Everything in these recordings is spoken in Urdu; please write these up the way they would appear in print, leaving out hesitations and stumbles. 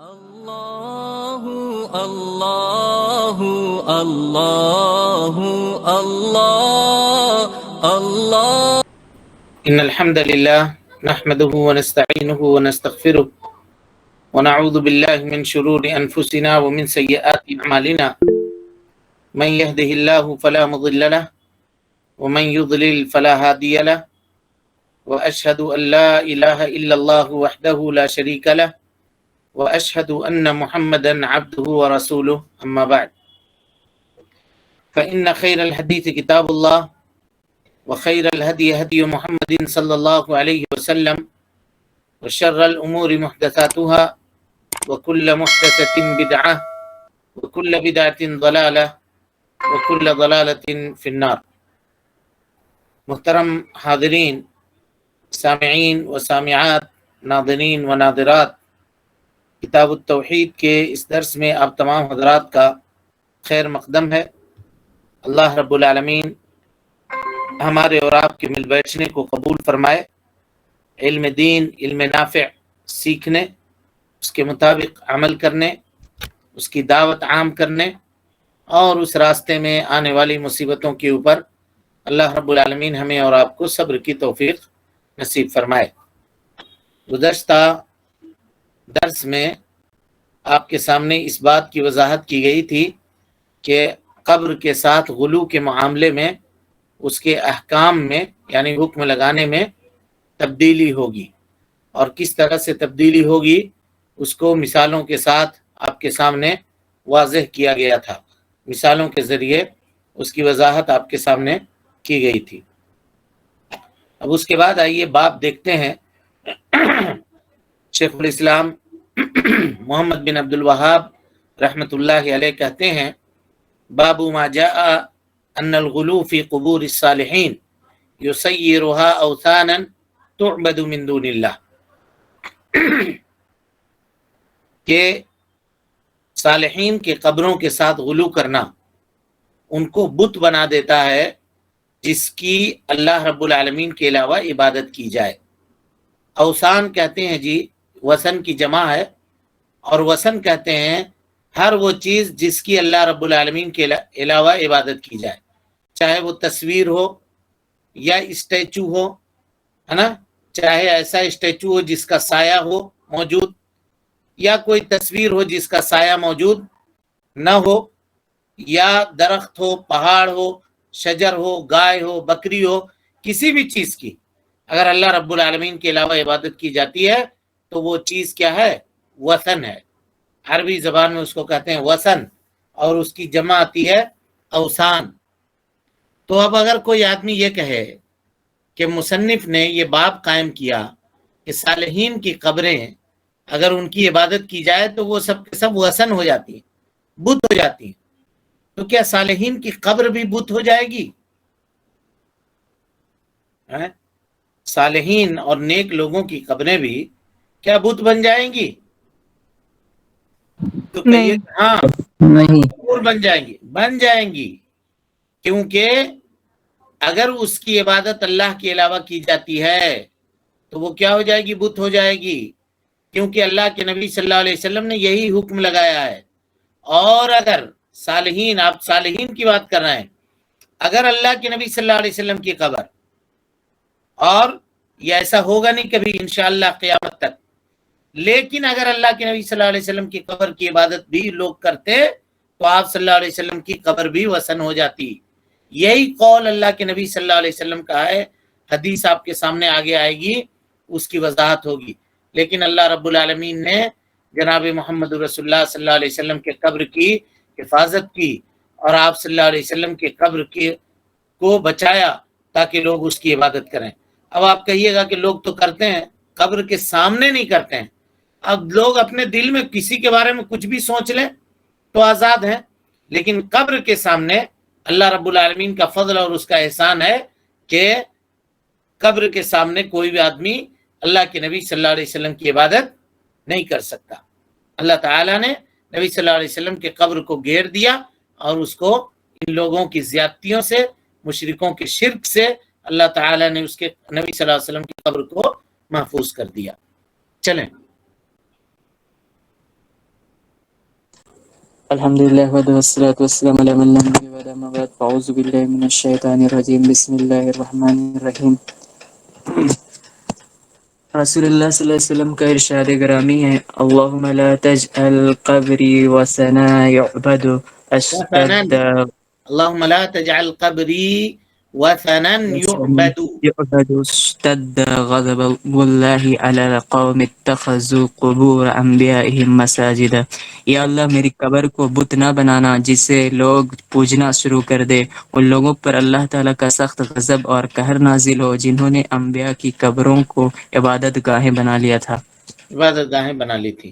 الله الله الله الله الله. إن الحمد لله نحمده ونستعينه ونستغفره ونعوذ بالله من شرور أنفسنا ومن سيئات أعمالنا. من يهده الله فلا مضل له ومن يضلل فلا هادي له وأشهد أن لا إله إلا الله وحده لا شريك له وأشهد أن محمدا عبده ورسوله. أما بعد فإن خير الحديث كتاب الله وخير الهدي هدي محمد صلى الله عليه وسلم وشر الأمور محدثاتها وكل محدثة بدعة وكل بدعة ضلالة وكل ضلالة في النار. محترم حاضرین، سامعین و سامعات، ناظرین و ناظرات، کتاب التوحید کے اس درس میں آپ تمام حضرات کا خیر مقدم ہے۔ اللہ رب العالمین ہمارے اور آپ کے مل بیٹھنے کو قبول فرمائے، علم دین، علم نافع سیکھنے، اس کے مطابق عمل کرنے، اس کی دعوت عام کرنے اور اس راستے میں آنے والی مصیبتوں کے اوپر اللہ رب العالمین ہمیں اور آپ کو صبر کی توفیق نصیب فرمائے۔ گزشتہ درس میں آپ کے سامنے اس بات کی وضاحت کی گئی تھی کہ قبر کے ساتھ غلو کے معاملے میں اس کے احکام میں یعنی حکم لگانے میں تبدیلی ہوگی، اور کس طرح سے تبدیلی ہوگی اس کو مثالوں کے ساتھ آپ کے سامنے واضح کیا گیا تھا۔ مثالوں کے ذریعے اس کی وضاحت آپ کے سامنے کی گئی تھی۔ اب اس کے بعد آئیے باب دیکھتے ہیں۔ شیخ الاسلام محمد بن عبد الوہاب رحمۃ اللہ علیہ کہتے ہیں، باب ما جاء ان الغلو فی قبور الصالحین یسیرها اوثانا تعبد من دون اللہ، کہ صالحین کے قبروں کے ساتھ غلو کرنا ان کو بت بنا دیتا ہے جس کی اللہ رب العالمین کے علاوہ عبادت کی جائے۔ اوثان کہتے ہیں جی وثن کی جمع ہے، اور وثن کہتے ہیں ہر وہ چیز جس کی اللہ رب العالمین کے علاوہ عبادت کی جائے، چاہے وہ تصویر ہو یا اسٹیچو ہو، ہے نا، چاہے ایسا اسٹیچو ہو جس کا سایہ ہو موجود، یا کوئی تصویر ہو جس کا سایہ موجود نہ ہو، یا درخت ہو، پہاڑ ہو، شجر ہو، گائے ہو، بکری ہو، کسی بھی چیز کی اگر اللہ رب العالمین کے علاوہ عبادت کی جاتی ہے تو وہ چیز کیا ہے؟ وثن ہے۔ عربی زبان میں اس کو کہتے ہیں وثن، اور اس کی جمع آتی ہے اوثان۔ تو اب اگر کوئی آدمی یہ کہے کہ مصنف نے یہ باب قائم کیا کہ صالحین کی قبریں اگر ان کی عبادت کی جائے تو وہ سب کے سب وثن ہو جاتی ہیں، بت ہو جاتی ہیں، تو کیا صالحین کی قبر بھی بت ہو جائے گی؟ صالحین اور نیک لوگوں کی قبریں بھی کیا بت بن جائیں گی؟ تو کہیے ہاں نہیں، ضرور بن جائیں گی، کیونکہ اگر اس کی عبادت اللہ کے علاوہ کی جاتی ہے تو وہ کیا ہو جائے گی؟ بت ہو جائے گی، کیونکہ اللہ کے نبی صلی اللہ علیہ وسلم نے یہی حکم لگایا ہے۔ اور اگر صالحین، آپ صالحین کی بات کر رہے ہیں، اگر اللہ کے نبی صلی اللہ علیہ وسلم کی قبر، اور یہ ایسا ہوگا نہیں کبھی انشاءاللہ قیامت تک، لیکن اگر اللہ کے نبی صلی اللہ علیہ وسلم کی قبر کی عبادت بھی لوگ کرتے تو آپ صلی اللہ علیہ وسلم کی قبر بھی وثن ہو جاتی۔ یہی قول اللہ کے نبی صلی اللہ علیہ وسلم کا ہے، حدیث آپ کے سامنے آگے آئے گی، اس کی وضاحت ہوگی۔ لیکن اللہ رب العالمین نے جناب محمد رسول اللہ صلی اللہ علیہ وسلم کے قبر کی حفاظت کی، اور آپ صلی اللہ علیہ وسلم کے قبر کو بچایا تاکہ لوگ اس کی عبادت کریں۔ اب آپ کہیے گا کہ لوگ تو کرتے ہیں، قبر کے سامنے نہیں کرتے ہیں۔ اب لوگ اپنے دل میں کسی کے بارے میں کچھ بھی سوچ لیں تو آزاد ہیں، لیکن قبر کے سامنے اللہ رب العالمین کا فضل اور اس کا احسان ہے کہ قبر کے سامنے کوئی بھی آدمی اللہ کے نبی صلی اللہ علیہ وسلم کی عبادت نہیں کر سکتا۔ اللہ تعالیٰ نے نبی صلی اللہ علیہ وسلم کے قبر کو گھیر دیا، اور اس کو ان لوگوں کی زیادتیوں سے، مشرکوں کے شرک سے اللہ تعالیٰ نے اس کے نبی صلی اللہ علیہ وسلم کی قبر کو محفوظ کر دیا۔ چلیں الحمد لله والصلاة والسلام على من لا نبي بعده أما بعد فأعوذ بالله من الشيطان الرجيم بسم الله الرحمن الرحیم. رسول اللہ صلی اللہ علیہ وسلم کا ارشاد گرامی ہے اللہم لا تجعل قبری وثنا يعبد وثنا، اشتد اللهم لا تجعل قبري وثنا يعبد. يعبد اشتد غضب اللہ علی القوم اتخذوا قبور انبیائهم مساجدا. یا اللہ میری قبر کو بت نہ بنانا جسے لوگ پوجنا شروع کر دے. ان لوگوں پر اللہ تعالیٰ کا سخت غضب اور قہر نازل ہو جنہوں نے انبیاء کی قبروں کو عبادت گاہیں بنا لیا تھا. عبادت گاہیں بنا لی تھی.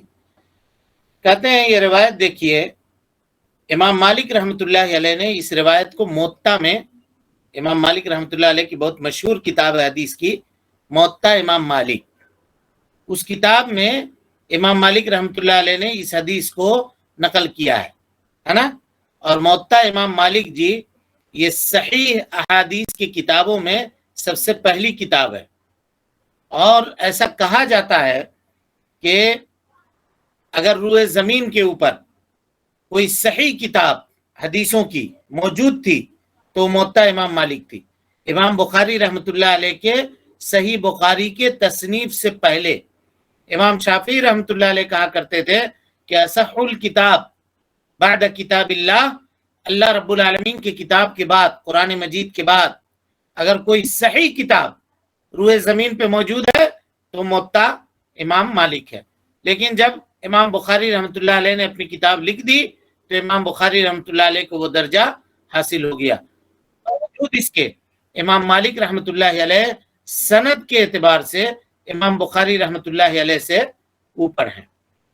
کہتے ہیں یہ روایت دیکھیے، امام مالک رحمۃ اللہ علیہ نے اس روایت کو موطا میں، امام مالک رحمۃ اللہ علیہ کی بہت مشہور کتاب ہے حدیث کی، موطا امام مالک، اس کتاب میں امام مالک رحمۃ اللہ علیہ نے اس حدیث کو نقل کیا ہے نا. اور موطا امام مالک جی یہ صحیح احادیث کی کتابوں میں سب سے پہلی کتاب ہے. اور ایسا کہا جاتا ہے کہ اگر روئے زمین کے اوپر کوئی صحیح کتاب حدیثوں کی موجود تھی تو موطا امام مالک تھی. امام بخاری رحمۃ اللہ علیہ کے صحیح بخاری کے تصنیف سے پہلے امام شافعی رحمۃ اللہ علیہ کہا کرتے تھے کہ اصح الکتاب بعد کتاب اللہ، اللہ رب العالمین کی کتاب کے بعد، قرآن مجید کے بعد اگر کوئی صحیح کتاب روئے زمین پہ موجود ہے تو موطا امام مالک ہے. لیکن جب امام بخاری رحمۃ اللہ علیہ نے اپنی کتاب لکھ دی تو امام بخاری رحمۃ اللہ علیہ کو وہ درجہ حاصل ہو گیا. باوجود اس کے امام مالک رحمۃ اللہ علیہ سند کے اعتبار سے امام بخاری رحمۃ اللہ علیہ سے اوپر ہیں،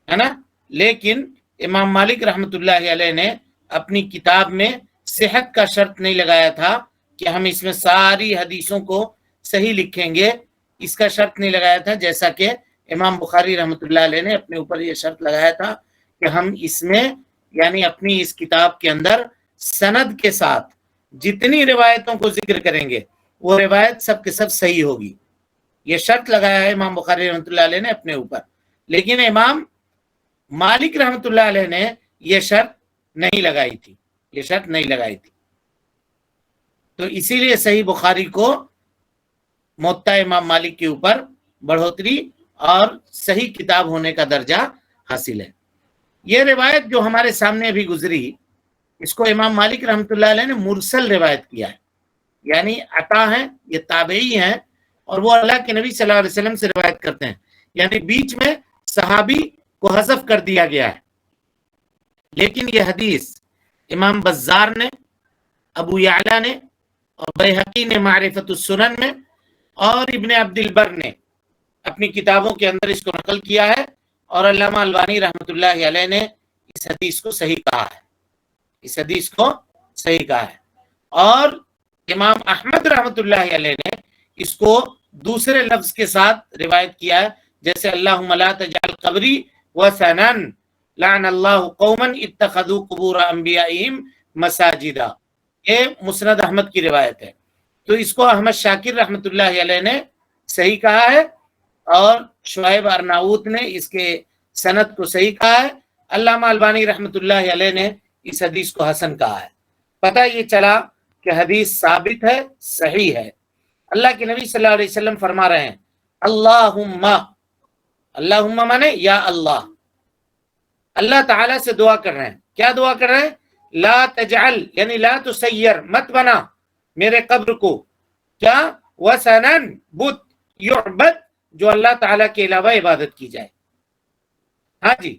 ہے نا. لیکن امام مالک رحمۃ اللہ علیہ نے اپنی کتاب میں صحت کا شرط نہیں لگایا تھا کہ ہم اس میں ساری حدیثوں کو صحیح لکھیں گے، اس کا شرط نہیں لگایا تھا، جیسا کہ امام بخاری رحمۃ اللہ علیہ نے اپنے اوپر یہ شرط لگایا تھا کہ ہم اس میں یعنی اپنی اس کتاب کے اندر سند کے ساتھ جتنی روایتوں کو ذکر کریں گے وہ روایت سب کے سب صحیح ہوگی. یہ شرط لگایا ہے امام بخاری رحمۃ اللہ علیہ نے اپنے اوپر. لیکن امام مالک رحمۃ اللہ علیہ نے یہ شرط نہیں لگائی تھی، یہ شرط نہیں لگائی تھی. تو اسی لیے صحیح بخاری کو موطا امام مالک کے اوپر بڑھوتری اور صحیح کتاب ہونے کا درجہ حاصل ہے. یہ روایت جو ہمارے سامنے ابھی گزری اس کو امام مالک رحمۃ اللہ علیہ نے مرسل روایت کیا ہے، یعنی عطا ہیں، یہ تابعی ہیں اور وہ اللہ کے نبی صلی اللہ علیہ وسلم سے روایت کرتے ہیں، یعنی بیچ میں صحابی کو حذف کر دیا گیا ہے. لیکن یہ حدیث امام بزار نے، ابو یعلا نے اور بیہقی نے معرفت السنن میں اور ابن عبد البر نے اپنی کتابوں کے اندر اس کو نقل کیا ہے. اور علامہ البانی رحمۃ اللہ علیہ نے اس حدیث کو صحیح کہا ہے، اس حدیث کو صحیح کہا ہے. اور امام احمد رحمۃ اللہ علیہ نے اس کو دوسرے لفظ کے ساتھ روایت کیا ہے، جیسے اللہم لا تجعل قبری وثنا لعن اللہ قوما اتخذوا قبور انبیائہم مساجدا. یہ مسند احمد کی روایت ہے. تو اس کو احمد شاکر رحمۃ اللہ علیہ نے صحیح کہا ہے اور شعیب ارناؤت نے اس کے سند کو صحیح کہا ہے. علامہ البانی رحمۃ اللہ علیہ نے اس حدیث کو حسن کہا ہے. پتہ یہ چلا کہ حدیث ثابت ہے، صحیح ہے. اللہ کے نبی صلی اللہ علیہ وسلم فرما رہے ہیں اللہم، اللہم مانے یا اللہ، اللہ تعالیٰ سے دعا کر رہے ہیں. کیا دعا کر رہے ہیں؟ لا تجعل یعنی لا تسیر، مت بنا میرے قبر کو کیا وثنن، بت، یعبد جو اللہ تعالیٰ کے علاوہ عبادت کی جائے. ہاں جی،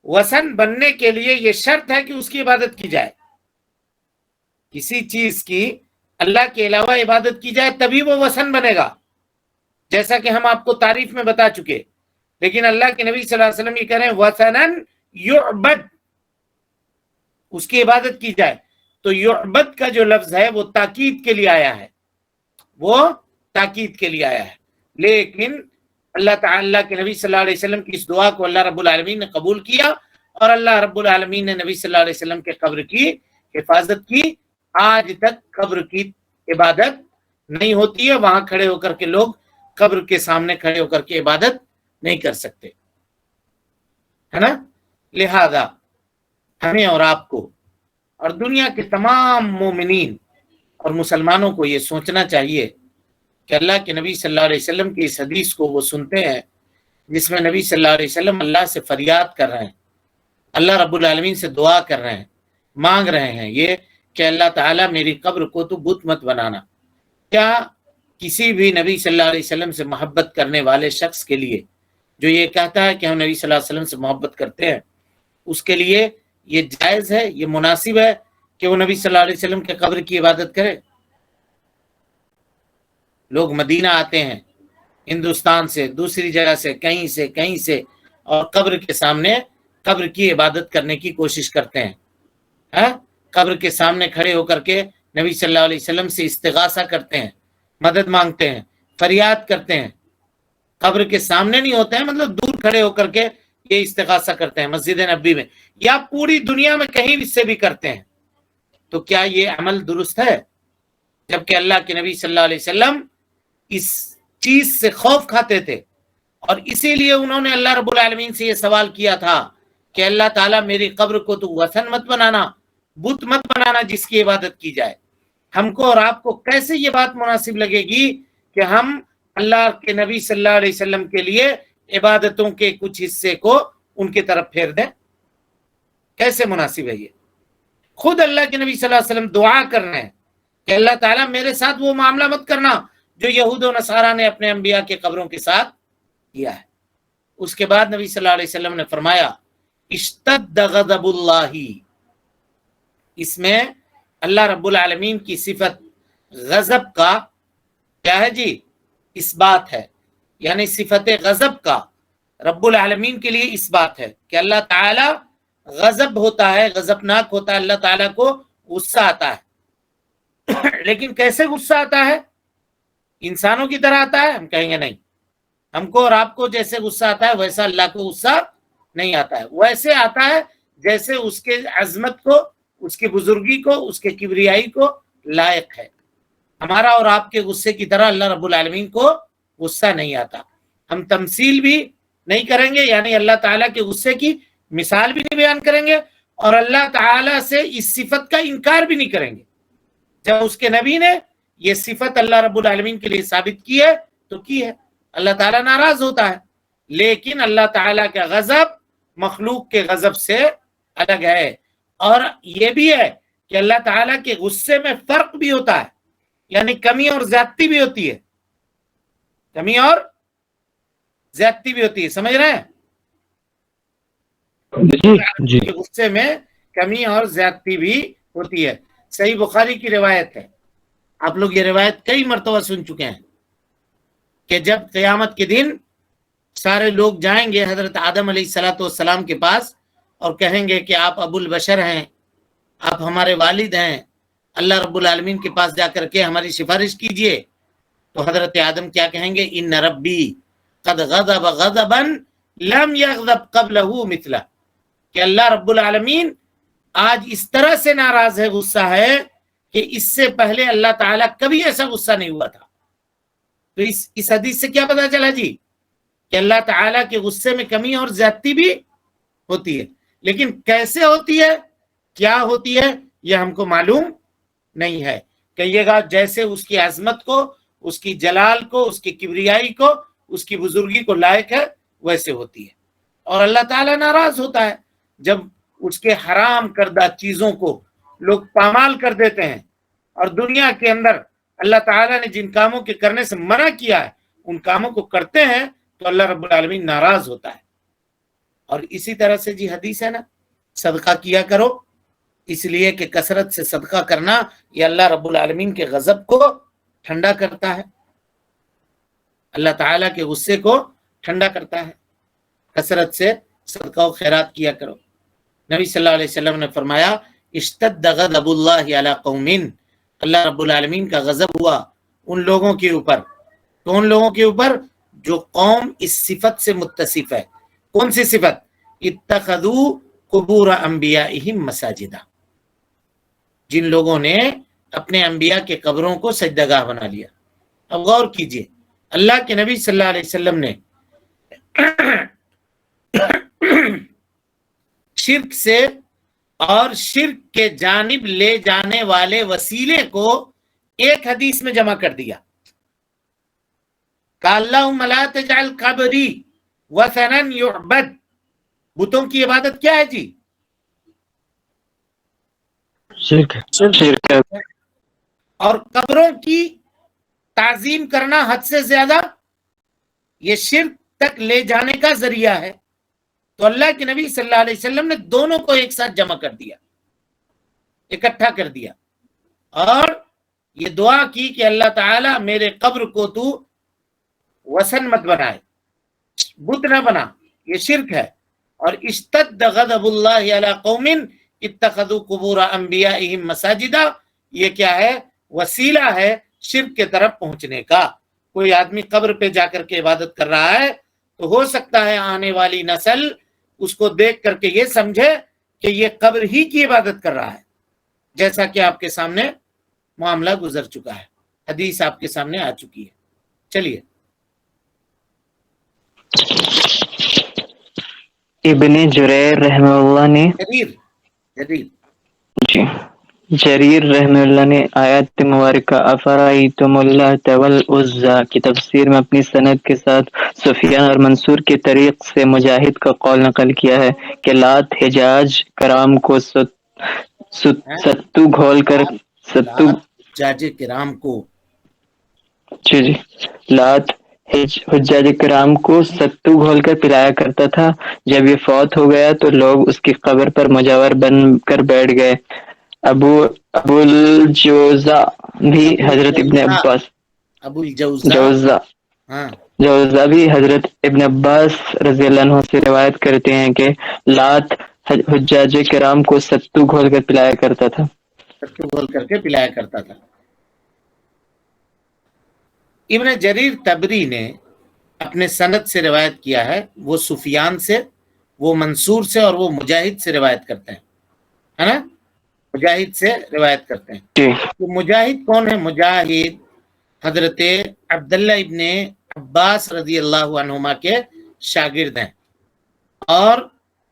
وثن بننے کے لیے یہ شرط ہے کہ اس کی عبادت کی جائے. کسی چیز کی اللہ کے علاوہ عبادت کی جائے تبھی وہ وثن بنے گا، جیسا کہ ہم آپ کو تعریف میں بتا چکے. لیکن اللہ کے نبی صلی اللہ علیہ وسلم یہ کہہ رہے ہیں وثنن یعبد، اس کی عبادت کی جائے. تو یعبد کا جو لفظ ہے وہ تاکید کے لیے آیا ہے، وہ تاکید کے لیے آیا ہے. لیکن اللہ تعالیٰ کے نبی صلی اللہ علیہ وسلم کی اس دعا کو اللہ رب العالمین نے قبول کیا اور اللہ رب العالمین نے نبی صلی اللہ علیہ وسلم کے قبر کی حفاظت کی. آج تک قبر کی عبادت نہیں ہوتی ہے، وہاں کھڑے ہو کر کے لوگ قبر کے سامنے کھڑے ہو کر کے عبادت نہیں کر سکتے، ہے نا. لہذا ہمیں اور آپ کو اور دنیا کے تمام مومنین اور مسلمانوں کو یہ سوچنا چاہیے کہ اللہ کے نبی صلی اللہ علیہ وسلم کی اس حدیث کو وہ سنتے ہیں جس میں نبی صلی اللہ علیہ وسلم اللہ سے فریاد کر رہے ہیں، اللہ رب العالمین سے دعا کر رہے ہیں، مانگ رہے ہیں یہ کہ اللہ تعالیٰ میری قبر کو تو بت مت بنانا۔ کیا کسی بھی نبی صلی اللہ علیہ وسلم سے محبت کرنے والے شخص کے لیے جو یہ کہتا ہے کہ ہم نبی صلی اللہ علیہ وسلم سے محبت کرتے ہیں، اس کے لیے یہ جائز ہے، یہ مناسب ہے کہ وہ نبی صلی اللہ علیہ وسلم کے قبر کی عبادت کرے؟ لوگ مدینہ آتے ہیں ہندوستان سے، دوسری جگہ سے، کہیں سے اور قبر کے سامنے قبر کی عبادت کرنے کی کوشش کرتے ہیں، قبر کے سامنے کھڑے ہو کر کے نبی صلی اللہ علیہ وسلم سے استغاثہ کرتے ہیں، مدد مانگتے ہیں، فریاد کرتے ہیں۔ قبر کے سامنے نہیں ہوتے ہیں، مطلب دور کھڑے ہو کر کے یہ استغاثہ کرتے ہیں مسجد نبوی میں یا پوری دنیا میں کہیں بھی سے بھی کرتے ہیں۔ تو کیا یہ عمل درست ہے؟ جبکہ اللہ کے نبی صلی اللہ علیہ وسلم اس چیز سے خوف کھاتے تھے اور اسی لیے انہوں نے اللہ رب العالمین سے یہ سوال کیا تھا کہ اللہ تعالیٰ میری قبر کو تو وثن مت بنانا، بت مت بنانا جس کی عبادت کی جائے۔ ہم کو اور آپ کو کیسے یہ بات مناسب لگے گی کہ ہم اللہ کے نبی صلی اللہ علیہ وسلم کے لیے عبادتوں کے کچھ حصے کو ان کی طرف پھیر دیں؟ کیسے مناسب ہے یہ؟ خود اللہ کے نبی صلی اللہ علیہ وسلم دعا کر رہے ہیں کہ اللہ تعالیٰ میرے ساتھ وہ معاملہ مت کرنا جو یہود و نصارہ نے اپنے انبیاء کے قبروں کے ساتھ کیا ہے۔ اس کے بعد نبی صلی اللہ علیہ وسلم نے فرمایا اشتد غضب اللہ، اس میں اللہ رب العالمین کی صفت غضب کا کیا ہے جی؟ اس بات ہے، یعنی صفت غضب کا رب العالمین کے لیے اس بات ہے کہ اللہ تعالی غضب ہوتا ہے، غضبناک ہوتا ہے، اللہ تعالیٰ کو غصہ آتا ہے۔ لیکن کیسے غصہ آتا ہے؟ انسانوں کی طرح آتا ہے؟ ہم کہیں گے نہیں، ہم کو اور آپ کو جیسے غصہ آتا ہے ویسا اللہ کو غصہ نہیں آتا ہے، ویسے آتا ہے جیسے اس کے عظمت کو، اس کی بزرگی کو، اس کے کبریائی کو لائق ہے۔ ہمارا اور آپ کے غصے کی طرح اللہ رب العالمین کو غصہ نہیں آتا۔ ہم تمثیل بھی نہیں کریں گے، یعنی اللہ تعالیٰ کے غصے کی مثال بھی نہیں بیان کریں گے اور اللہ تعالیٰ سے اس صفت کا انکار بھی نہیں کریں گے۔ جب اس کے نبی نے یہ صفت اللہ رب العالمین کے لیے ثابت کی ہے تو کی ہے۔ اللہ تعالیٰ ناراض ہوتا ہے، لیکن اللہ تعالیٰ کا غضب مخلوق کے غضب سے الگ ہے۔ اور یہ بھی ہے کہ اللہ تعالیٰ کے غصے میں فرق بھی ہوتا ہے، یعنی کمی اور زیادتی بھی ہوتی ہے، کمی اور زیادتی بھی ہوتی ہے، سمجھ رہے ہیں؟ جی کے غصے میں کمی اور زیادتی بھی ہوتی ہے۔ صحیح بخاری کی روایت ہے، آپ لوگ یہ روایت کئی مرتبہ سن چکے ہیں کہ جب قیامت کے دن سارے لوگ جائیں گے حضرت آدم علیہ السلام کے پاس اور کہیں گے کہ آپ ابو البشر ہیں، آپ ہمارے والد ہیں، اللہ رب العالمین کے پاس جا کر کے ہماری سفارش کیجئے۔ تو حضرت آدم کیا کہیں گے؟ ان ربی قد غضب غضبا لم یغضب قبلہ مثلہ، کہ اللہ رب العالمین آج اس طرح سے ناراض ہے، غصہ ہے کہ اس سے پہلے اللہ تعالیٰ کبھی ایسا غصہ نہیں ہوا تھا۔ تو اس حدیث سے کیا پتا چلا جی؟ کہ اللہ تعالیٰ کے غصے میں کمی اور زیادتی بھی ہوتی ہے، لیکن کیسے ہوتی ہے، کیا ہوتی ہے، یہ ہم کو معلوم نہیں ہے۔ کہیے گا جیسے اس کی عظمت کو، اس کی جلال کو، اس کی کبریائی کو، اس کی بزرگی کو لائق ہے ویسے ہوتی ہے۔ اور اللہ تعالیٰ ناراض ہوتا ہے جب اس کے حرام کردہ چیزوں کو لوگ پامال کر دیتے ہیں، اور دنیا کے اندر اللہ تعالیٰ نے جن کاموں کے کرنے سے منع کیا ہے ان کاموں کو کرتے ہیں تو اللہ رب العالمین ناراض ہوتا ہے۔ اور اسی طرح سے جی حدیث ہے نا، صدقہ کیا کرو، اس لیے کہ کثرت سے صدقہ کرنا یہ اللہ رب العالمین کے غضب کو ٹھنڈا کرتا ہے، اللہ تعالیٰ کے غصے کو ٹھنڈا کرتا ہے۔ کثرت سے صدقہ و خیرات کیا کرو۔ نبی صلی اللہ علیہ وسلم نے فرمایا اشتد غضب اللہ علی قوم، اللہ رب العالمین کا غضب ہوا ان لوگوں کے اوپر، تو ان لوگوں کے اوپر جو قوم اس صفت سے متصف ہے۔ کون سی صفت؟ اتخذوا قبور انبیائہم مساجدہ، جن لوگوں نے اپنے انبیاء کے قبروں کو سجدہ بنا لیا۔ اب غور کیجئے، اللہ کے نبی صلی اللہ علیہ وسلم نے شرک سے اور شرک کے جانب لے جانے والے وسیلے کو ایک حدیث میں جمع کر دیا کہ اللہم لا تجعل قبری وثنا یعبد. بتوں کی عبادت کیا ہے جی؟ شرک اور قبروں کی تعظیم کرنا حد سے زیادہ یہ شرک تک لے جانے کا ذریعہ ہے. تو اللہ کے نبی صلی اللہ علیہ وسلم نے دونوں کو ایک ساتھ جمع کر دیا، اکٹھا کر دیا، اور یہ دعا کی کہ اللہ تعالیٰ میرے قبر کو تو وثن مت بنائے، بت نہ بنا، یہ شرک ہے. اور اشتد غضب اللہ علی قوم اتخذوا قبور انبیائہم مساجدا، یہ کیا ہے؟ وسیلہ ہے شرک کے طرف پہنچنے کا. کوئی آدمی قبر پہ جا کر کے عبادت کر رہا ہے تو ہو سکتا ہے آنے والی نسل اس کو دیکھ کر کے یہ سمجھے کہ یہ قبر ہی کی عبادت کر رہا ہے، جیسا کہ آپ کے سامنے معاملہ گزر چکا ہے، حدیث آپ کے سامنے آ چکی ہے. چلیے. ابن جریر رحمہ اللہ نے جریر رحمہ اللہ نے آیات مبارکہ افرائیتم اللہ والعزی کی تفسیر میں اپنی سند کے ساتھ سفیان اور منصور کے طریق سے مجاہد کا قول نقل کیا ہے کہ لات حجاج کرام کو ستو گھول کر حجاج کرام کو لات حجاج کرام کو ستو گھول کر پلایا کرتا تھا. جب یہ فوت ہو گیا تو لوگ اس کی قبر پر مجاور بن کر بیٹھ گئے. ابو الجوزا بھی حضرت ابن عباس جوزا بھی حضرت ابن عباس رضی اللہ عنہ سے روایت کرتے ہیں کہ لات حجاج کرام کو ستو گھول کر پلایا کرتا تھا. ابن جریر تبری نے اپنے سند سے روایت کیا ہے، وہ سفیان سے، وہ منصور سے، اور وہ مجاہد سے روایت کرتے ہیں، ہے نا؟ مجاہد سے روایت کرتے ہیں. تو مجاہد کون ہے؟ مجاہد حضرت عبداللہ ابن عباس رضی اللہ عنہما کے شاگرد ہیں، اور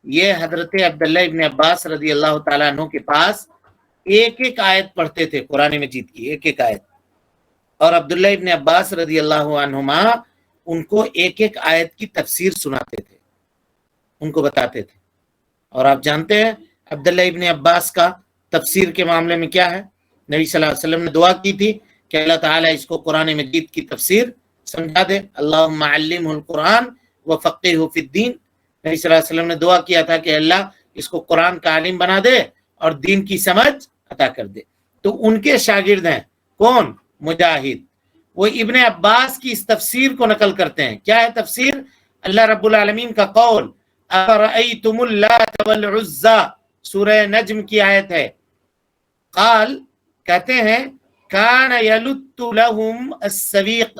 یہ حضرت عبداللہ ابن عباس رضی اللہ تعالیٰ عنہ کے پاس ایک ایک آیت پڑھتے تھے، قرآن مجید کی ایک ایک آیت. اور عبداللہ ابن عباس رضی اللہ عنہما ان کو ایک ایک آیت کی تفسیر سناتے تھے، ان کو بتاتے تھے. اور آپ جانتے ہیں عبداللہ ابن عباس کا تفسیر کے معاملے میں کیا ہے؟ نبی صلی اللہ علیہ وسلم نے دعا کی تھی کہ اللہ تعالیٰ اس کو قرآن مجید کی تفسیر سمجھا دے. اللہم علمہ القرآن وفقہہ فی الدین. نبی صلی اللہ علیہ وسلم نے دعا کیا تھا کہ اللہ اس کو قرآن کا عالم بنا دے اور دین کی سمجھ عطا کر دے. تو ان کے شاگرد ہیں کون؟ مجاہد. وہ ابن عباس کی اس تفسیر کو نقل کرتے ہیں. کیا ہے تفسیر؟ اللہ رب العالمین کا قول افرأیتم اللات والعزی، سورہ نجم کی آیت ہے. قال کہتے ہیں کان یلت لہم السویق،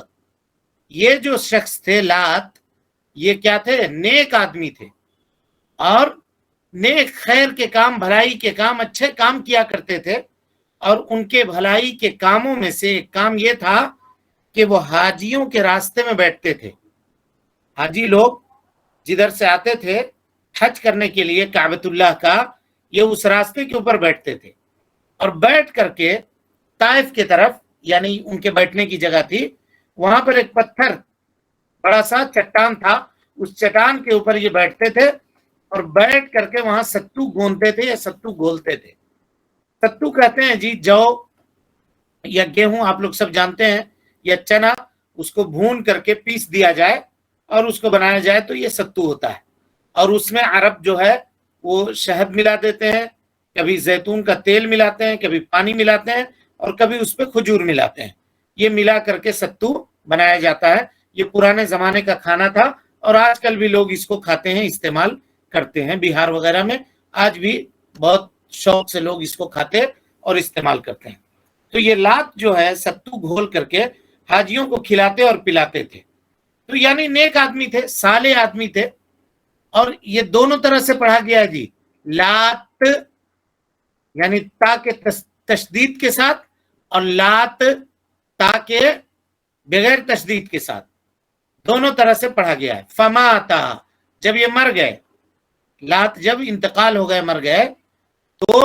یہ جو شخص تھے لات، یہ کیا تھے؟ نیک آدمی تھے، اور نیک خیر کے کام، بھلائی کے کام، اچھے کام کیا کرتے تھے. اور ان کے بھلائی کے کاموں میں سے ایک کام یہ تھا کہ وہ حاجیوں کے راستے میں بیٹھتے تھے. حاجی لوگ جدھر سے آتے تھے حج کرنے کے لیے کعبۃ اللہ کا، یہ اس راستے کے اوپر بیٹھتے تھے، اور بیٹھ کر کے طائف کے طرف، یعنی ان کے بیٹھنے کی جگہ تھی، وہاں پر ایک پتھر بڑا سا چٹان تھا، اس چٹان کے اوپر یہ بیٹھتے تھے، اور بیٹھ کر کے وہاں ستو گونتے تھے یا ستو گھولتے تھے. ستو کہتے ہیں جی جو یا گیہوں، آپ لوگ سب جانتے ہیں، یا چنا، اس کو بھون کر کے پیس دیا جائے اور اس کو بنایا جائے تو یہ ستو ہوتا ہے. اور اس میں عرب جو ہے وہ شہد ملا دیتے ہیں، کبھی زیتون کا تیل ملاتے ہیں، کبھی پانی ملاتے ہیں، اور کبھی اس پہ کھجور ملاتے ہیں. یہ ملا کر کے ستو بنایا جاتا ہے. یہ پرانے زمانے کا کھانا تھا، اور آج کل بھی لوگ اس کو کھاتے ہیں، استعمال کرتے ہیں. بہار وغیرہ میں آج بھی بہت شوق سے لوگ اس کو کھاتے اور استعمال کرتے ہیں. تو یہ لات جو ہے ستو گھول کر کے حاجیوں کو کھلاتے اور پلاتے تھے. تو یعنی نیک آدمی تھے، صالح آدمی تھے. اور یہ دونوں طرح سے پڑھا گیا ہے جی، لات یعنی تا کے تشدید کے ساتھ، اور لات تا کے بغیر تشدید کے ساتھ، دونوں طرح سے پڑھا گیا ہے. فماتا، جب یہ مر گئے، لات جب انتقال ہو گئے، مر گئے، تو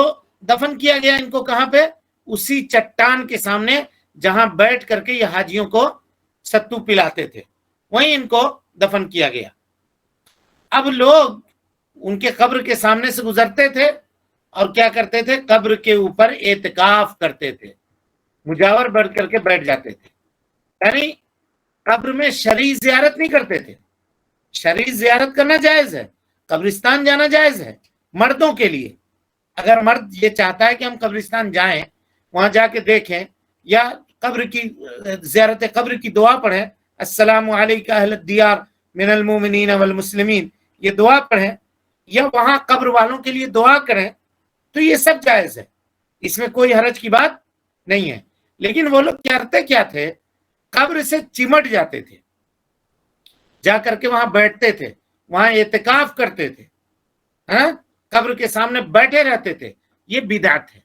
دفن کیا گیا ان کو کہاں پہ؟ اسی چٹان کے سامنے جہاں بیٹھ کر کے یہ حاجیوں کو ستو پلاتے تھے، وہیں ان کو دفن کیا گیا۔ اب لوگ ان کے قبر کے سامنے سے گزرتے تھے اور کیا کرتے تھے؟ قبر کے اوپر اعتکاف کرتے تھے، مجاور بڑھ کر کے بیٹھ جاتے تھے، یعنی قبر میں شرعی زیارت نہیں کرتے تھے۔ شرعی زیارت کرنا جائز ہے، قبرستان جانا جائز ہے مردوں کے لیے۔ اگر مرد یہ چاہتا ہے کہ ہم قبرستان جائیں، وہاں جا کے دیکھیں، یا قبر کی زیارت قبر کی دعا پڑھیں، السلام علیکم اہل الدیار من المؤمنین والمسلمین، یہ دعا پڑھیں، یا وہاں قبر والوں کے لیے دعا کریں، تو یہ سب جائز ہے، اس میں کوئی حرج کی بات نہیں ہے۔ لیکن وہ لوگ کرتے کیا تھے؟ قبر سے چمٹ جاتے تھے، جا کر کے وہاں بیٹھتے تھے، وہاں اعتکاف کرتے تھے، ہاں، قبر کے سامنے بیٹھے رہتے تھے۔ یہ بدعت ہے،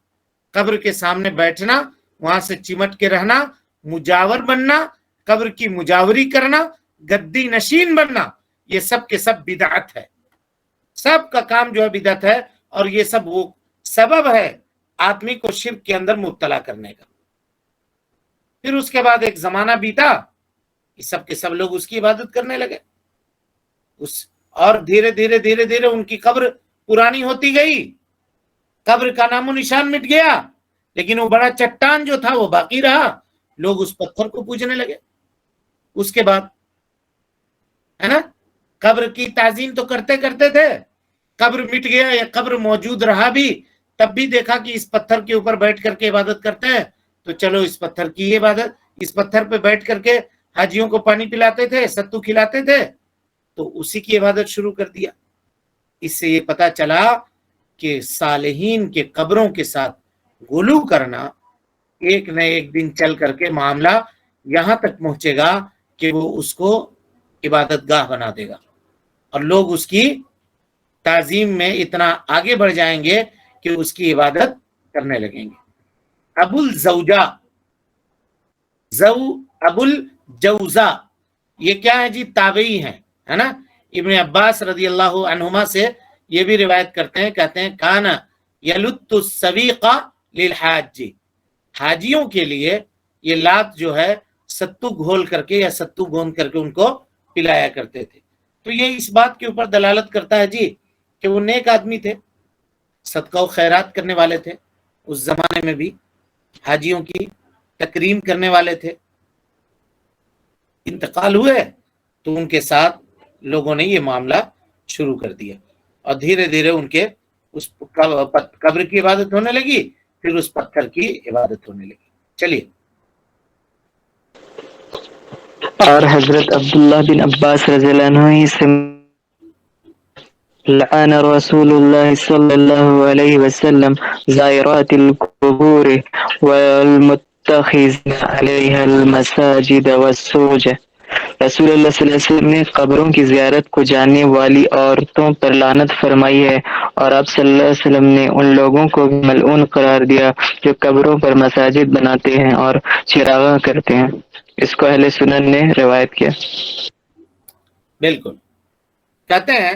قبر کے سامنے بیٹھنا، وہاں سے چمٹ کے رہنا، مجاور بننا، قبر کی مجاوری کرنا، گدی نشین بننا، یہ سب کے سب بدعت ہے، سب کا کام جو ہے بدعت ہے، اور یہ سب وہ سبب ہے آدمی کو شرک کے اندر مبتلا کرنے کا۔ پھر اس کے بعد ایک زمانہ بیتا، یہ سب کے سب لوگ اس کی عبادت کرنے لگے، اور دھیرے دھیرے دھیرے دھیرے ان کی قبر پرانی ہوتی گئی، قبر کا نام و نشان مٹ گیا، لیکن وہ بڑا چٹان جو تھا وہ باقی رہا، لوگ اس پتھر کو پوجنے لگے۔ اس کے بعد ہے نا، قبر کی تعظیم تو کرتے کرتے تھے، قبر مٹ گیا یا قبر موجود رہا بھی، تب بھی دیکھا کہ اس پتھر کے اوپر بیٹھ کر کے عبادت کرتے ہیں، تو چلو اس پتھر کی عبادت، اس پتھر پہ بیٹھ کر کے حاجیوں کو پانی پلاتے تھے، ستو کھلاتے تھے، تو اسی کی عبادت شروع کر دیا۔ اس سے یہ پتا چلا کہ صالحین کے قبروں کے ساتھ غلو کرنا ایک نہ ایک دن چل کر کے معاملہ یہاں تک پہنچے گا کہ وہ اس کو عبادت گاہ بنا دے گا، اور لوگ اس کی تعظیم میں اتنا آگے بڑھ جائیں گے کہ اس کی عبادت کرنے لگیں گے۔ ابو الزوجہ، ابو الجوزہ، یہ کیا ہے جی؟ تابعی ہیں، ہے نا۔ ابن عباس رضی اللہ عنہما سے یہ بھی روایت کرتے ہیں، کہتے ہیں کانا یلت السویق للحاج، حاجیوں کے لیے یہ لات جو ہے ستو گھول کر کے یا ستو گوند کر کے ان کو پلایا کرتے تھے۔ تو یہ اس بات کے اوپر دلالت کرتا ہے جی کہ وہ نیک آدمی تھے، صدقہ و خیرات کرنے والے تھے، اس زمانے میں بھی حاجیوں کی تکریم کرنے والے تھے۔ انتقال ہوئے تو ان کے ساتھ لوگوں نے یہ معاملہ شروع کر دیا، اور دھیرے دھیرے ان کے اس قبر کی عبادت ہونے لگی، پھر اس پتھر کی عبادت ہونے لگی۔ چلیے، اور حضرت عبداللہ بن عباس رضی اللہ عنہ سے لعن رسول اللہ صلی اللہ علیہ وسلم زائرات القبور والمتخذین علیہ المساجد والسوج، رسول اللہ صلی اللہ علیہ وسلم نے قبروں کی زیارت کو جانے والی عورتوں پر لعنت فرمائی ہے، اور آپ صلی اللہ علیہ وسلم نے ان لوگوں کو بھی ملعون قرار دیا جو قبروں پر مساجد بناتے ہیں اور چراغاں کرتے ہیں۔ اس کو اہل سنن نے روایت کیا۔ بالکل، کہتے ہیں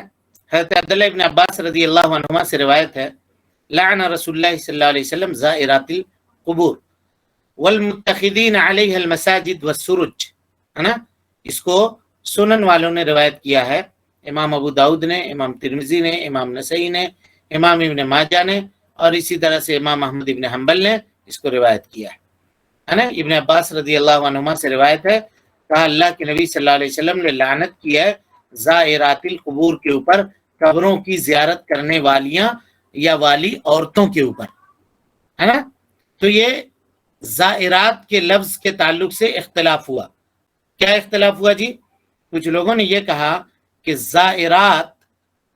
حضرت عبداللہ ابن عباس رضی اللہ عنہما سے روایت ہے، لعن رسول اللہ صلی اللہ علیہ وسلم زائرات القبور والمتخذین علیہ المساجد والسرج، ہے نا۔ اس کو سنن والوں نے روایت کیا ہے، امام ابو داؤد نے، امام ترمذی نے، امام نسائی نے، امام ابن ماجہ نے، اور اسی طرح سے امام احمد ابن حنبل نے اس کو روایت کیا ہے نا۔ ابن عباس رضی اللہ عنہما سے روایت ہے، کہا اللہ کے نبی صلی اللہ علیہ وسلم نے لعنت کی ہے زائرات القبور کے اوپر، قبروں کی زیارت کرنے والیاں یا والی عورتوں کے اوپر، ہے نا۔ تو یہ زائرات کے لفظ کے تعلق سے اختلاف ہوا۔ کیا اختلاف ہوا جی؟ کچھ لوگوں نے یہ کہا کہ زائرات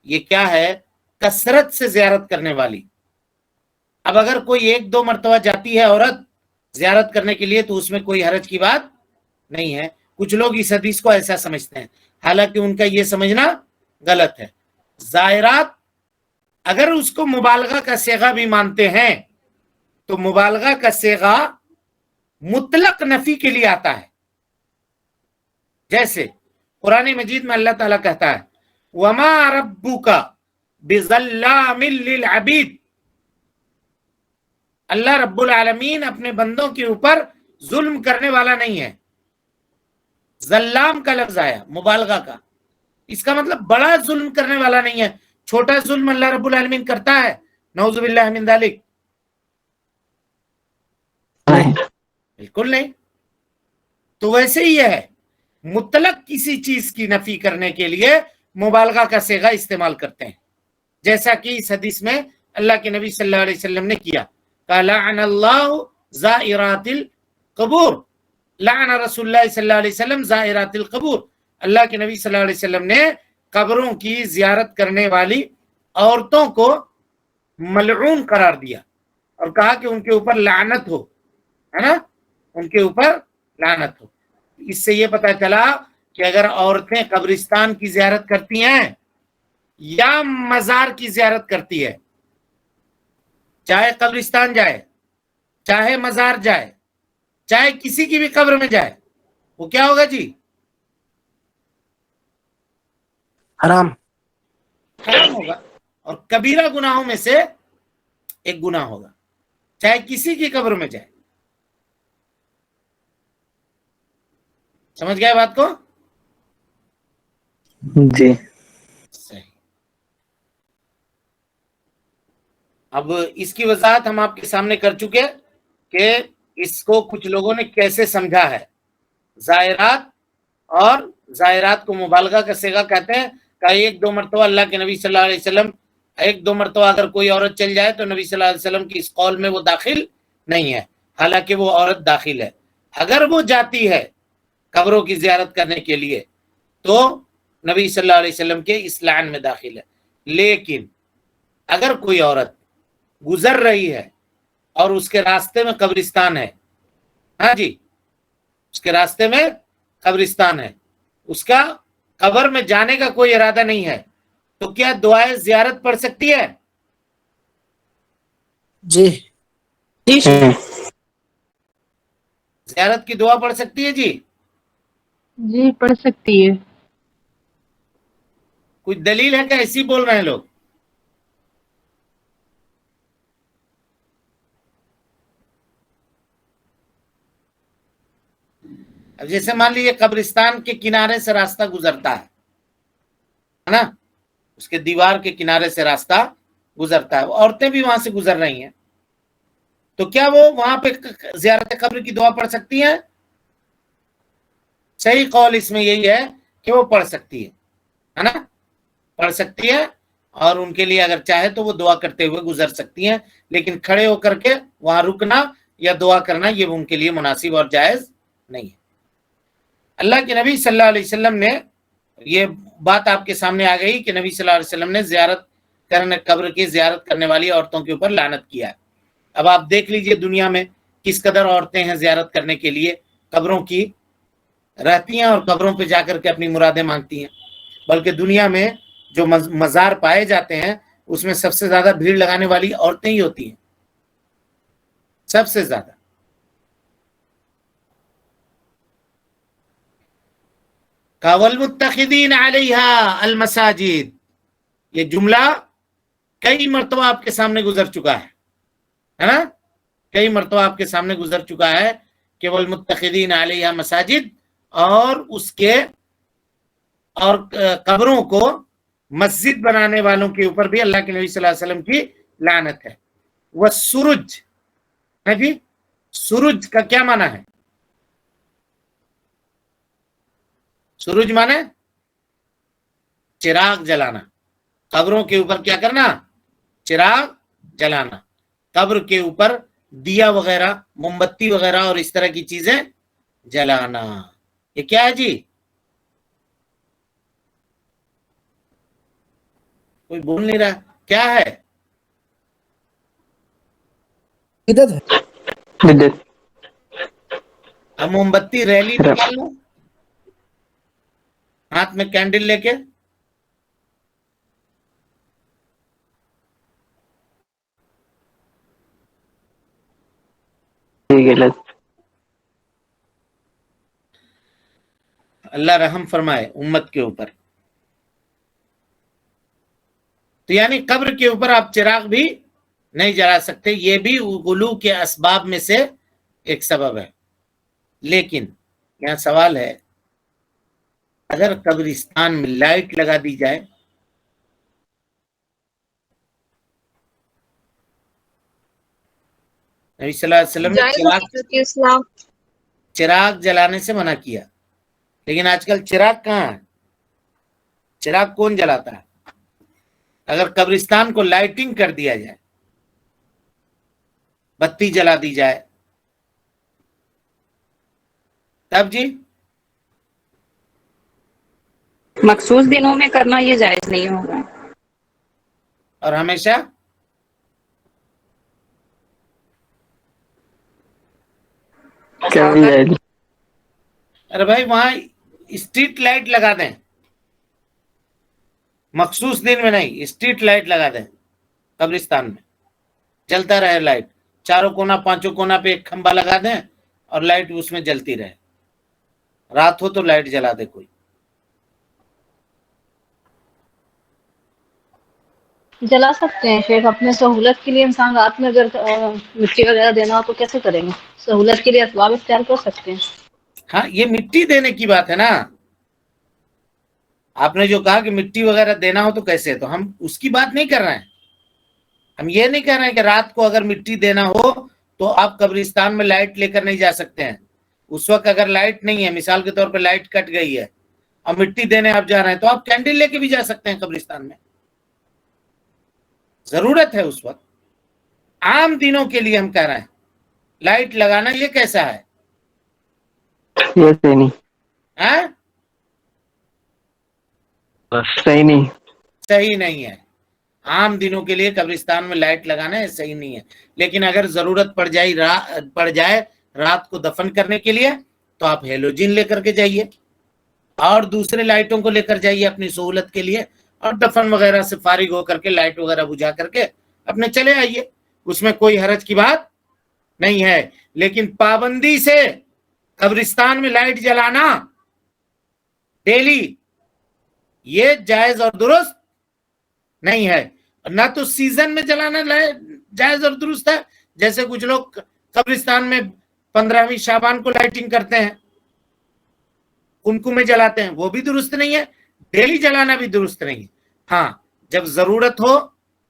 یہ کیا ہے؟ کثرت سے زیارت کرنے والی۔ اب اگر کوئی ایک دو مرتبہ جاتی ہے عورت زیارت کرنے کے لیے تو اس میں کوئی حرج کی بات نہیں ہے۔ کچھ لوگ اس حدیث کو ایسا سمجھتے ہیں، حالانکہ ان کا یہ سمجھنا غلط ہے۔ زائرات اگر اس کو مبالغہ کا صیغہ بھی مانتے ہیں تو مبالغہ کا صیغہ مطلق نفی کے لیے آتا ہے۔ جیسے قرآن مجید میں اللہ تعالیٰ کہتا ہے وَمَا رَبُّكَ بِظَلَّامٍ لِّلْعَبِيدِ، اللہ رب العالمین اپنے بندوں کے اوپر ظلم کرنے والا نہیں ہے. ظلام کا لفظ آیا مبالغہ کا، اس کا مطلب بڑا ظلم کرنے والا نہیں ہے. چھوٹا ظلم اللہ رب العالمین کرتا ہے؟ نعوذ باللہ من ذالک، بالکل نہیں. تو ویسے ہی ہے، مطلق کسی چیز کی نفی کرنے کے لیے مبالغہ کا صیغہ استعمال کرتے ہیں، جیسا کہ اس حدیث میں اللہ کے نبی صلی اللہ علیہ وسلم نے کیا. لعن اللہ زائرات القبور، لعن رسول اللہ صلی اللہ علیہ وسلم زائرات القبور. اللہ کے نبی صلی اللہ علیہ وسلم نے قبروں کی زیارت کرنے والی عورتوں کو ملعون قرار دیا اور کہا کہ ان کے اوپر لعنت ہو، ہے نا، ان کے اوپر لعنت ہو. اس سے یہ پتہ چلا کہ اگر عورتیں قبرستان کی زیارت کرتی ہیں یا مزار کی زیارت کرتی ہے، چاہے قبرستان جائے، چاہے مزار جائے، چاہے کسی کی بھی قبر میں جائے، وہ کیا ہوگا جی؟ حرام. حرام ہوگا، اور کبیرہ گناہوں میں سے ایک گناہ ہوگا، چاہے کسی کی قبر میں جائے. سمجھ گئے بات کو؟ جی. صحیح. اب اس کی وضاحت ہم آپ کے سامنے کر چکے کہ اس کو کچھ لوگوں نے کیسے سمجھا ہے. زائرات، اور زائرات کو مبالغہ کا صیغہ کہتے ہیں. کہ ایک دو مرتبہ اللہ کے نبی صلی اللہ علیہ وسلم، ایک دو مرتبہ اگر کوئی عورت چل جائے تو نبی صلی اللہ علیہ وسلم کی اس قول میں وہ داخل نہیں ہے، حالانکہ وہ عورت داخل ہے. اگر وہ جاتی ہے قبروں کی زیارت کرنے کے لیے تو نبی صلی اللہ علیہ وسلم کے اس لعن میں داخل ہے. لیکن اگر کوئی عورت گزر رہی ہے اور اس کے راستے میں قبرستان ہے، ہاں جی، اس کے راستے میں قبرستان ہے، اس کا قبر میں جانے کا کوئی ارادہ نہیں ہے، تو کیا دعائے زیارت پڑھ سکتی ہے؟ جی. زیارت کی دعا پڑھ سکتی ہے جی؟ جی پڑھ سکتی ہے. کچھ دلیل ہے کہ ایسے ہی بول رہے ہیں لوگ؟ اب جیسے مان لیجیے قبرستان کے کنارے سے راستہ گزرتا ہے نا، اس کے دیوار کے کنارے سے راستہ گزرتا ہے، عورتیں بھی وہاں سے گزر رہی ہیں، تو کیا وہ وہاں پہ زیارت قبر کی دعا پڑھ سکتی ہیں؟ صحیح قول اس میں یہی ہے کہ وہ پڑھ سکتی ہے نا، پڑھ سکتی ہے، اور ان کے لیے اگر چاہے تو وہ دعا کرتے ہوئے گزر سکتی ہیں، لیکن کھڑے ہو کر کے وہاں رکنا یا دعا کرنا یہ ان کے لیے مناسب اور جائز نہیں ہے. اللہ کے نبی صلی اللہ علیہ وسلم نے، یہ بات آپ کے سامنے آ گئی کہ نبی صلی اللہ علیہ وسلم نے قبر کی زیارت کرنے والی عورتوں کے اوپر لعنت کیا ہے. اب آپ دیکھ لیجئے دنیا میں کس قدر عورتیں ہیں زیارت کرنے کے لیے قبروں کی رہتی ہیں اور قبروں پہ جا کر کے اپنی مرادیں مانگتی ہیں. بلکہ دنیا میں جو مزار پائے جاتے ہیں اس میں سب سے زیادہ بھیڑ لگانے والی عورتیں ہی ہوتی ہیں، سب سے زیادہ. وَالْمُتَّخِذِينَ عَلَيْهَا الْمَسَاجِدِ، یہ جملہ کئی مرتبہ آپ کے سامنے گزر چکا ہے نا، کئی مرتبہ آپ کے سامنے گزر چکا ہے کہ وَالْمُتَّخِذِينَ عَلَيْهَا مساجد، اور اس کے اور قبروں کو مسجد بنانے والوں کے اوپر بھی اللہ کے نبی صلی اللہ علیہ وسلم کی لعنت ہے. وَالسُّرُجْ ہے جی، سورج کا کیا معنی ہے؟ سورج مانے چراغ جلانا، قبروں کے اوپر کیا کرنا؟ چراغ جلانا، قبر کے اوپر دیا وغیرہ، موم بتی وغیرہ اور اس طرح کی چیزیں جلانا. یہ کیا ہے جی؟ کوئی بول نہیں رہا، کیا ہے؟ بدعت ہے. اب موم بتی ریلی نکال لوں ہاتھ میں کینڈل لے کے، اللہ رحم فرمائے امت کے اوپر. تو یعنی قبر کے اوپر آپ چراغ بھی نہیں جلا سکتے. یہ بھی غلو کے اسباب میں سے ایک سبب ہے. لیکن یہاں سوال ہے اگر قبرستان میں لائٹ لگا دی جائے نبی صلی اللہ علیہ وسلم نے چراغ جلانے سے منع کیا. لیکن آج کل چراغ کہاں ہے؟ چراغ کون جلاتا ہے؟ اگر قبرستان کو لائٹنگ کر دیا جائے، بتی جلا دی جائے، تب جی مخصوص دنوں میں کرنا یہ جائز نہیں ہوگا. اور ہمیشہ ارے بھائی وہاں اسٹریٹ لائٹ لگا دیں، مخصوص دن میں نہیں، اسٹریٹ لائٹ لگا دیں قبرستان میں، جلتا رہے لائٹ، چاروں کونا پانچوں کونا پہ ایک کھمبا لگا دیں اور لائٹ اس میں جلتی رہے. رات ہو تو لائٹ جلا دے کوئی. جلا سکتے ہیں شیخ، اپنے سہولت کے لیے. انسان رات میں اگر مٹی وغیرہ دینا ہو تو کیسے کریں گے؟ سہولت کے لیے اسباب اختیار کر سکتے ہیں. ہاں یہ مٹی دینے کی بات ہے نا. آپ نے جو کہا کہ مٹی وغیرہ دینا ہو تو کیسے، تو ہم اس کی بات نہیں کر رہے ہیں. ہم یہ نہیں کہہ رہے ہیں کہ رات کو اگر مٹی دینا ہو تو آپ قبرستان میں لائٹ لے کر نہیں جا سکتے ہیں. اس وقت اگر لائٹ نہیں ہے، مثال کے طور پہ لائٹ کٹ گئی ہے اور مٹی دینے آپ جا رہے ہیں، تو آپ کینڈل لے کے بھی جا سکتے ہیں قبرستان میں. ضرورت ہے اس وقت. عام دنوں کے لیے ہم کہہ رہے ہیں لائٹ لگانا یہ کیسا ہے؟ یہ صحیح نہیں. ہاں صحیح نہیں. صحیح نہیں ہے. عام دنوں کے لیے قبرستان میں لائٹ لگانا ہے صحیح نہیں ہے. لیکن اگر ضرورت پڑ جائے رات کو دفن کرنے کے لیے تو آپ ہیلوجن لے کر کے جائیے اور دوسرے لائٹوں کو لے کر جائیے اپنی سہولت کے لیے، اور دفن وغیرہ سے فارغ ہو کر کے لائٹ وغیرہ بجھا کر کے اپنے چلے آئیے. اس میں کوئی حرج کی بات نہیں ہے. لیکن پابندی سے قبرستان میں لائٹ جلانا ڈیلی یہ جائز اور درست نہیں ہے. نہ تو سیزن میں جلانا جائز اور درست ہے، جیسے کچھ لوگ قبرستان میں 15ویں شعبان کو لائٹنگ کرتے ہیں، کنکو میں جلاتے ہیں، وہ بھی درست نہیں ہے. ڈیلی جلانا بھی درست نہیں ہے. ہاں جب ضرورت ہو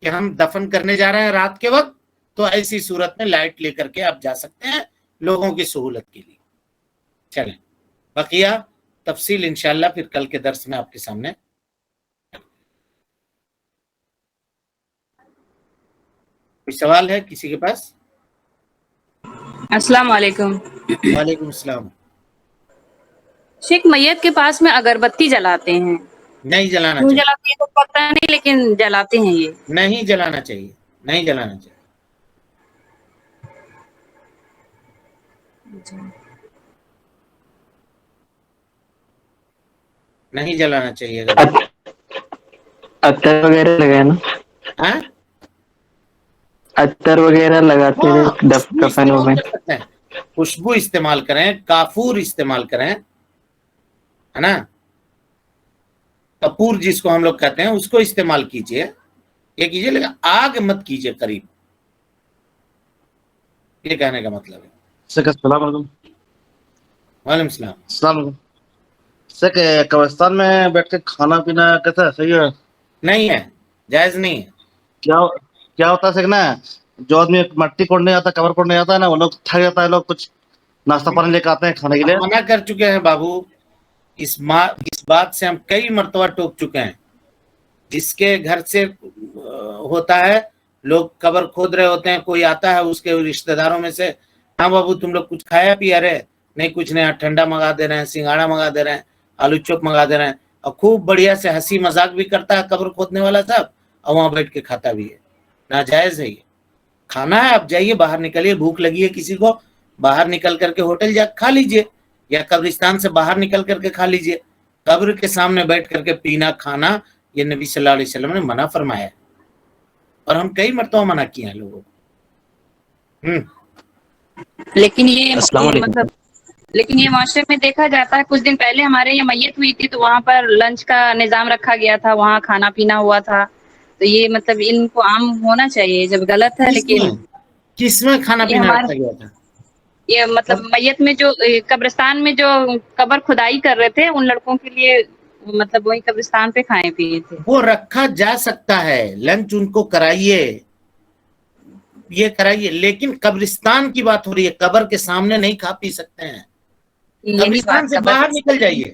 کہ ہم دفن کرنے جا رہے ہیں رات کے وقت تو ایسی صورت میں لائٹ لے کر کے آپ جا سکتے ہیں لوگوں کی سہولت کے لیے. چلیں بقیہ تفصیل انشاءاللہ پھر کل کے درس میں آپ کے سامنے. کوئی سوال ہے کسی کے پاس؟ السلام علیکم. وعلیکم السلام. شیخ میت کے پاس میں اگربتی جلاتے ہیں، نہیں جلانا کیوں چاہیے. جلاتے ہیں تو پتہ نہیں، لیکن جلاتے ہیں. یہ نہیں جلانا چاہیے، نہیں جلانا چاہیے. نہیں جلانا چاہیے. عطر وغیرہ لگائے نا، ہاں عطر وغیرہ لگاتے ہیں کفنوں میں. خوشبو استعمال کریں، کافور استعمال کریں، ہے نا، کپور جس کو ہم لوگ کہتے ہیں اس کو استعمال کیجئے، یہ کیجئے، لیکن آگ مت کیجئے قریب. یہ کہنے کا مطلب ہے. السلام علیکم. وعلیکم السلام. السلام علیکم. سر قبرستان میں بیٹھ کے کھانا پینا کیسا ہے؟ صحیح ہے؟ نہیں ہے، جائز نہیں ہے. کیا ہوتا ہے سر نا، جو آدمی مٹی کوڑنے آتا ہے، قبر کوڑنے آتا ہے نا، وہ لوگ تھک جاتا ہے، لوگ کچھ ناشتہ پانی لے کے آتے ہیں کھانے کے لیے. منع کر چکے ہیں بابو، اس بات سے ہم کئی مرتبہ ٹوک چکے ہیں. جس کے گھر سے ہوتا ہے، لوگ قبر کھود رہے ہوتے ہیں، کوئی آتا ہے اس کے رشتہ داروں میں سے، ہاں بابو تم لوگ کچھ کھایا پیا رہے؟ نہیں کچھ نہیں. ٹھنڈا منگا دے رہے ہیں، سنگاڑا منگا دے رہے ہیں، آلو چوپ منگا دے رہے ہیں، اور خوب بڑھیا سے ہنسی مذاق بھی کرتا ہے قبر کھودنے والا صاحب، اور وہاں بیٹھ کے کھاتا بھی ہے. ناجائز ہے. یہ کھانا ہے، آپ جائیے باہر نکلیے، بھوک لگی ہے کسی کو، باہر نکل کر کے ہوٹل جا کھا لیجئے، یا قبرستان سے باہر نکل کر کے کھا لیجئے. قبر کے سامنے بیٹھ کر کے پینا کھانا یہ نبی صلی اللہ علیہ وسلم نے منع فرمایا ہے، اور ہم کئی مرتبہ منع کیے ہیں لوگوں کو. لیکن یہ السلام علیکم. مطلب لیکن یہ معاشرے میں دیکھا جاتا ہے. کچھ دن پہلے ہمارے یہ میت ہوئی تھی تو وہاں پر لنچ کا نظام رکھا گیا تھا، وہاں کھانا پینا ہوا تھا. تو یہ مطلب ان کو عام ہونا چاہیے جب غلط ہے، لیکن کس میں کھانا یہ پینا ہمارا رکھا گیا تھا؟ یہ مطلب میت میں جو قبرستان میں جو قبر کھدائی کر رہے تھے ان لڑکوں کے لیے مطلب وہی قبرستان پہ کھائے پیے تھے. وہ رکھا جا سکتا ہے، لنچ ان کو کرائیے، یہ کرائیے، لیکن قبرستان کی بات ہو رہی ہے، قبر کے سامنے نہیں کھا پی سکتے ہیں. یہی قبرستان بات سے باہر نکل جائیے،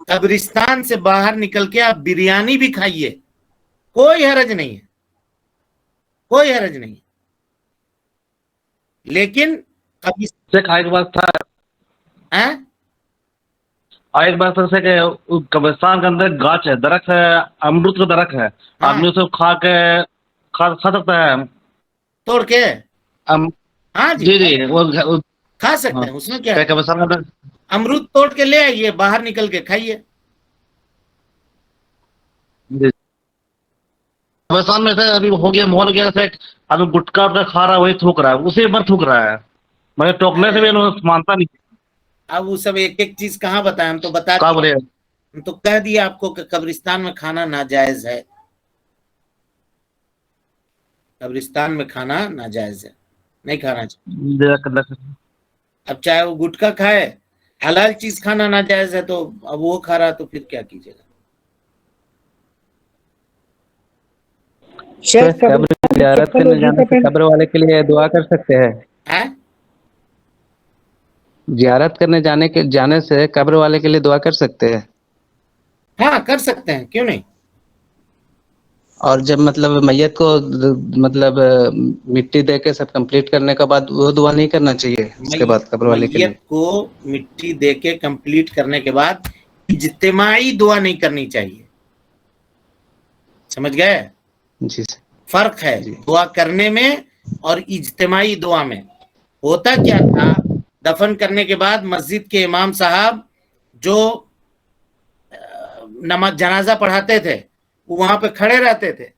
قبرستان سے باہر نکل کے آپ بریانی بھی کھائیے، کوئی حرج نہیں ہے، کوئی حرج نہیں ہے. لیکن ایک بات تھا، ایک بات سے کہ قبرستان کے اندر گاچ ہے، درخت ہے، امرود کا درخت ہے، آدمی اسے کھا سکتا ہے توڑ کے. ہاں جی جی وہ کھا سکتے ہیں، اس میں کیا ہے؟ قبرستان کے اندر امرود توڑ کے لے آئیے، باہر نکل کے کھائیے. قبرستان میں سے ابھی ہو گیا ماحول گیا سے آدمی گٹکا کھا رہا ہے، وہی تھوک رہا ہے، اسی پر تھوک رہا ہے، مگر ٹوکنے سے بھی مانتا نہیں. اب وہ سب ایک ایک چیز کہاں بتائیں، ہم تو بتا کہاں بولے ہم تو کہہ دیا آپ کو کہ قبرستان میں کھانا ناجائز ہے، قبرستان میں کھانا ناجائز ہے، نہیں کھانا چاہیے. اب چاہے وہ گٹکا کھائے، حلال چیز کھانا ناجائز ہے، تو اب وہ کھا رہا تو پھر کیا کیجیے گا؟ قبر کی زیارت کرنے جانے سے قبر والے کے لیے دعا کر سکتے ہیں؟ زیارت کرنے جانے سے قبر والے کے لیے دعا کر سکتے ہیں؟ ہاں کر سکتے ہیں، کیوں نہیں. اور جب مطلب میت کو مطلب مٹی دے کے سب کمپلیٹ کرنے کے بعد وہ دعا نہیں کرنا چاہیے اس کے بعد قبر والے کے لیے؟ میت کو مٹی دے کے کمپلیٹ کرنے کے بعد اجتماعی دعا نہیں کرنی چاہیے، سمجھ گئے؟ جی سر. فرق ہے جی. دعا کرنے میں اور اجتماعی دعا میں. ہوتا کیا تھا، دفن کرنے کے بعد مسجد کے امام صاحب جو نماز جنازہ پڑھاتے تھے وہ وہاں پہ کھڑے رہتے تھے،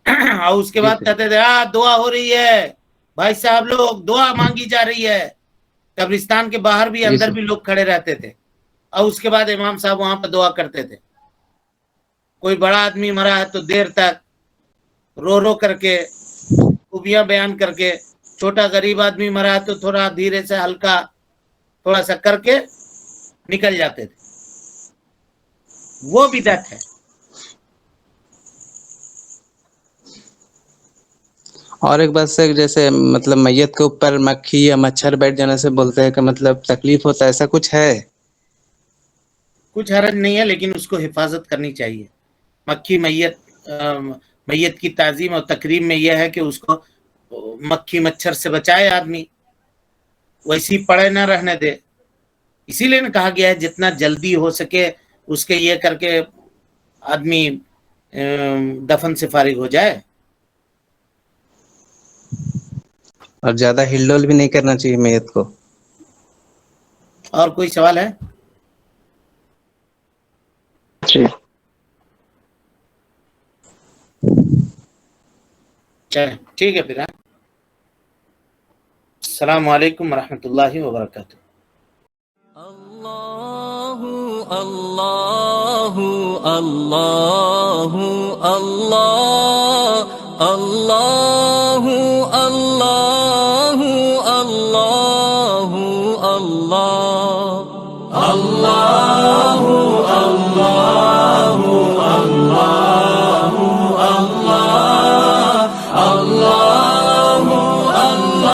اور اس کے بعد کہتے تھے دعا ہو رہی ہے بھائی صاحب، لوگ دعا مانگی جا رہی ہے. قبرستان کے باہر بھی اندر بھی لوگ کھڑے رہتے تھے، اور اس کے بعد امام صاحب وہاں پہ دعا کرتے تھے. کوئی بڑا آدمی مرا ہے تو دیر تک رو رو کر کے خوبیاں بیان کر کے، چھوٹا غریب آدمی مرا ہے تو تھوڑا دھیرے سے ہلکا تھوڑا سا کر کے نکل جاتے تھے. وہ بدعت ہے. اور ایک بات سے جیسے مطلب میت کے اوپر مکھی یا مچھر بیٹھ جانے سے بولتے ہیں کہ مطلب تکلیف ہوتا ہے، ایسا کچھ ہے؟ کچھ حرج نہیں ہے، لیکن اس کو حفاظت کرنی چاہیے. مکھی میت کی تعظیم اور تکریم میں یہ ہے کہ اس کو مکھی مچھر سے بچائے آدمی، ویسی پڑے نہ رہنے دے. اسی لیے کہا گیا ہے جتنا جلدی ہو سکے اس کے یہ کر کے آدمی دفن سے فارغ ہو جائے. اور زیادہ ہل ڈول بھی نہیں کرنا چاہیے میت کو. اور کوئی سوال ہے؟ چلیں ٹھیک ہے پھر. السلام علیکم ورحمۃ اللہ وبرکاتہ. اللہ اللہ اللہ اللہ اللہ اللہ اللہ اللہ اللہ اللہ اللہ